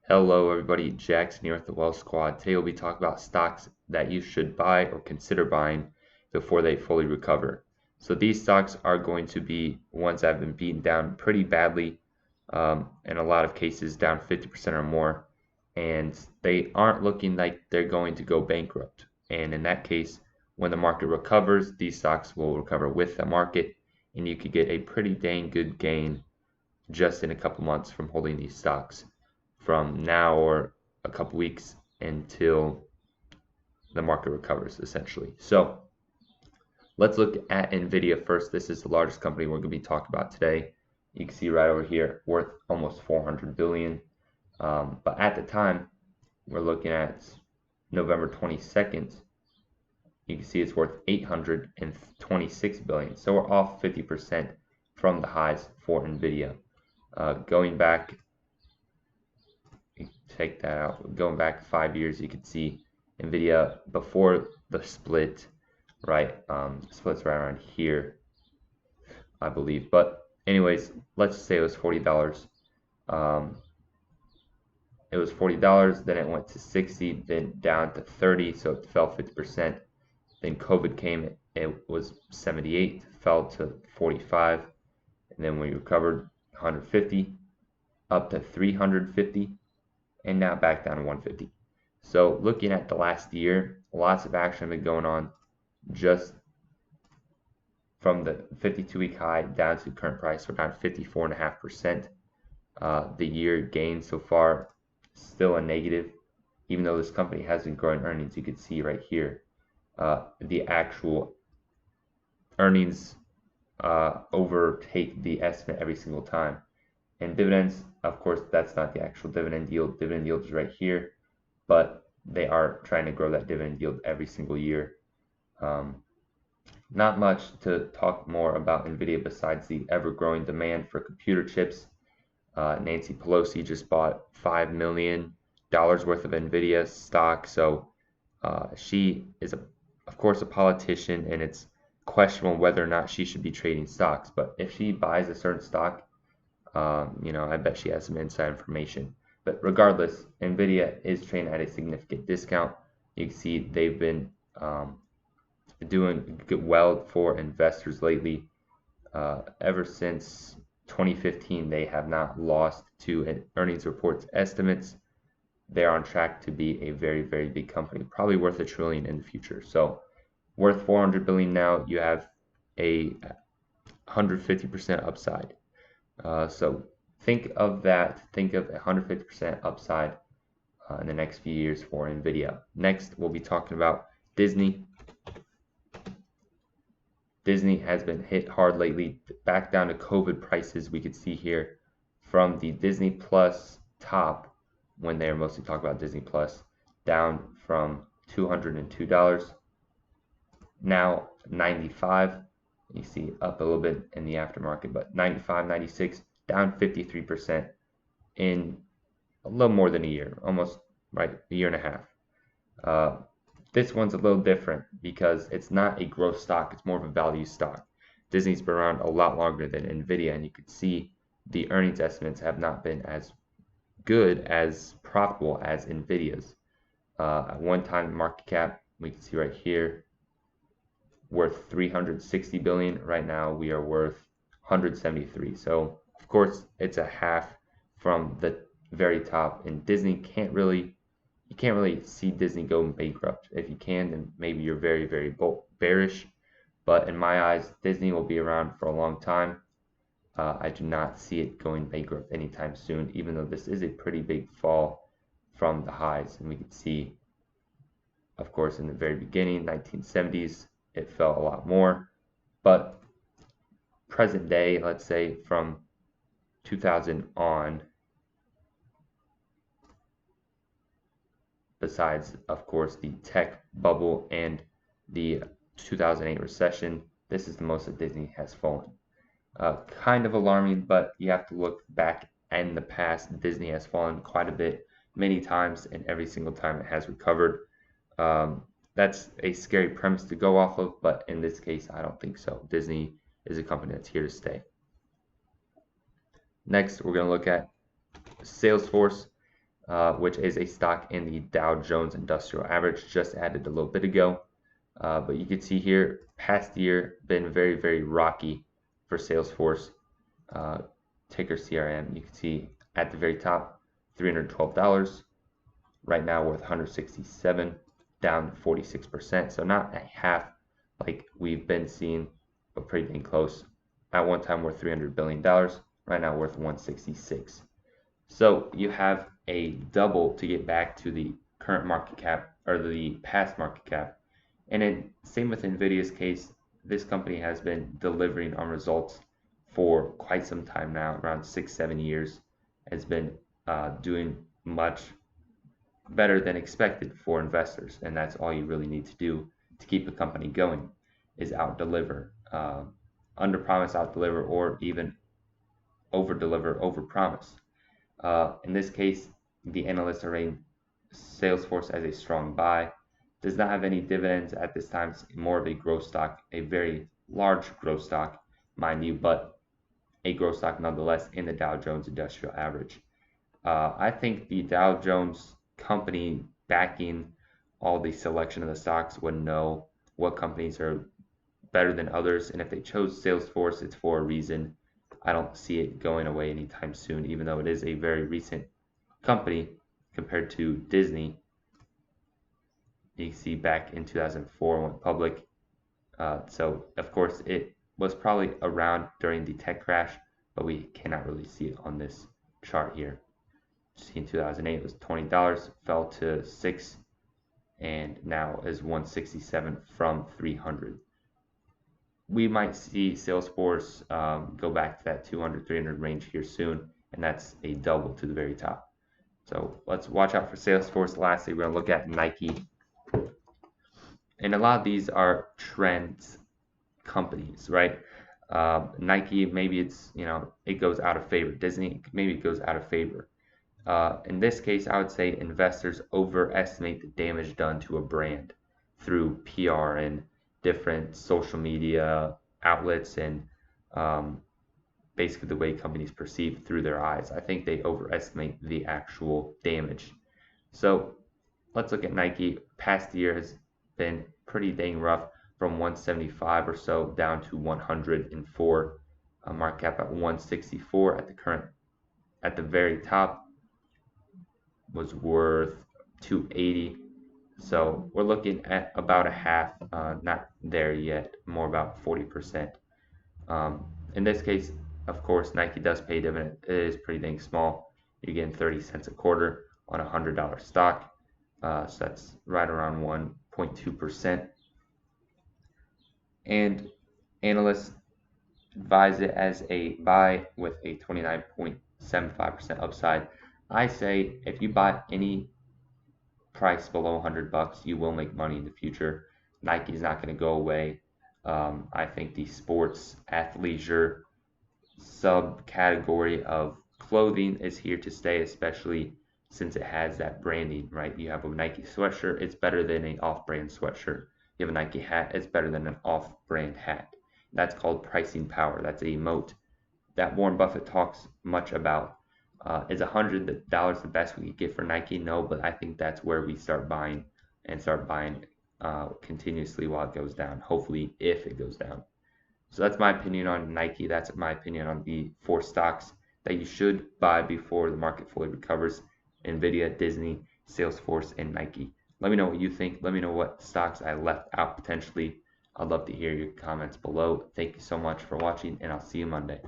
Hello everybody, Jackson here with the Wealth Squad. Today we'll be talking about stocks that you should buy or consider buying before they fully recover. So these stocks are going to be ones that have been beaten down pretty badly, in a lot of cases down 50% or more, and they aren't looking like they're going to go bankrupt. And in that case, when the market recovers, these stocks will recover with the market, and you could get a pretty dang good gain just in a couple months from holding these stocks from now or a couple weeks until the market recovers, essentially. So let's look at NVIDIA first. This is the largest company we're going to be talking about today. You can see right over here, worth almost 400 billion. But at the time, we're looking at November 22nd. You can see it's worth 826 billion. So we're off 50% from the highs for NVIDIA. Going back, take that out. Going back 5 years, you can see NVIDIA before the split, right? Split's right around here, I believe. But anyways, let's say it was $40. It was $40, then it went to 60, then down to 30, so it fell 50%. Then COVID came, it was 78, fell to 45, and then we recovered 150, up to 350, and now back down to 150. So looking at the last year, lots of action been going on just from the 52-week high down to current price. We're down 54.5%. The year gain so far still a negative, even though this company has been growing earnings. You can see right here the actual earnings overtake the estimate every single time. And dividends, of course, that's not the actual dividend yield. Dividend yield is right here, but they are trying to grow that dividend yield every single year. Not much to talk more about NVIDIA besides the ever-growing demand for computer chips. Nancy Pelosi just bought $5 million worth of NVIDIA stock, so she is, of course, a politician, and it's questionable whether or not she should be trading stocks. But if she buys a certain stock, I bet she has some inside information. But regardless, NVIDIA is trading at a significant discount. You can see they've been doing well for investors lately. Ever since 2015, they have not lost to earnings reports estimates. They're on track to be a very, very big company, probably worth $1 trillion in the future. So worth 400 billion now, you have a 150% upside. So think of that. Think of 150% upside in the next few years for NVIDIA. Next, we'll be talking about Disney. Disney has been hit hard lately, back down to COVID prices. We could see here from the Disney Plus top, when they were mostly talking about Disney Plus, down from $202, now 95. You see up a little bit in the aftermarket, but 95, 96, down 53% in a little more than a year, almost right, a year and a half. This one's a little different because it's not a growth stock, it's more of a value stock. Disney's been around a lot longer than NVIDIA, and you can see the earnings estimates have not been as good, as profitable as NVIDIA's. At one time, market cap, we can see right here, worth 360 billion. Right now we are worth 173. So of course it's a half from the very top, and Disney you can't really see Disney going bankrupt. If you can, then maybe you're very, very bearish, but in my eyes, Disney will be around for a long time. I do not see it going bankrupt anytime soon, even though this is a pretty big fall from the highs. And we can see, of course, in the very beginning, 1970s, it fell a lot more. But present day, let's say from 2000 on, besides, of course, the tech bubble and the 2008 recession, this is the most that Disney has fallen. Kind of alarming, but you have to look back in the past. Disney has fallen quite a bit, many times, and every single time it has recovered. That's a scary premise to go off of, but in this case, I don't think so. Disney is a company that's here to stay. Next, we're going to look at Salesforce. which is a stock in the Dow Jones Industrial Average, just added a little bit ago. But you can see here, past year been very, very rocky for Salesforce. Ticker CRM, you can see at the very top, $312. Right now worth 167, down 46%. So not a half like we've been seeing, but pretty dang close. At one time worth $300 billion, right now worth 166. So you have a double to get back to the current market cap or the past market cap. And then same with Nvidia's case, this company has been delivering on results for quite some time now, around 6-7 years. Has been doing much better than expected for investors, and that's all you really need to do to keep a company going is out deliver, under promise, out deliver, or even over deliver, over promise. In this case, the analysts are rating Salesforce as a strong buy. Does not have any dividends at this time. It's more of a growth stock, a very large growth stock, mind you, but a growth stock nonetheless in the Dow Jones Industrial Average. I think the Dow Jones company backing all the selection of the stocks would know what companies are better than others, and if they chose Salesforce, it's for a reason. I don't see it going away anytime soon, even though it is a very recent company compared to Disney. You can see back in 2004 went public. So of course it was probably around during the tech crash, but we cannot really see it on this chart here. See, in 2008 it was $20, fell to $6, and now is 167 from 300. We might see Salesforce go back to that 200, 300 range here soon, and that's a double to the very top. So let's watch out for Salesforce. Lastly, we're going to look at Nike. And a lot of these are trends companies, right? Nike, maybe it's, it goes out of favor. Disney, maybe it goes out of favor. In this case, I would say investors overestimate the damage done to a brand through PR and different social media outlets and basically the way companies perceive through their eyes. I think they overestimate the actual damage. So let's look at Nike. Past year has been pretty dang rough, from 175 or so down to 104. Market cap at 164 at the very top was worth 280. So we're looking at about a half, not there yet, more about 40%. In this case, of course, Nike does pay dividend. It is pretty dang small. You're getting 30 cents a quarter on a $100 stock. So that's right around 1.2%. And analysts advise it as a buy with a 29.75% upside. I say if you buy any price below $100, you will make money in the future. Nike is not going to go away. I think the sports athleisure subcategory of clothing is here to stay, especially since it has that branding, right? You have a Nike sweatshirt, it's better than an off-brand sweatshirt. You have a Nike hat, it's better than an off-brand hat. That's called pricing power. That's a moat that Warren Buffett talks much about. Is $100 the best we could get for Nike? No, but I think that's where we start buying continuously while it goes down, hopefully if it goes down. So that's my opinion on Nike. That's my opinion on the 4 stocks that you should buy before the market fully recovers: Nvidia, Disney, Salesforce, and Nike. Let me know what you think. Let me know what stocks I left out potentially. I'd love to hear your comments below. Thank you so much for watching, and I'll see you Monday.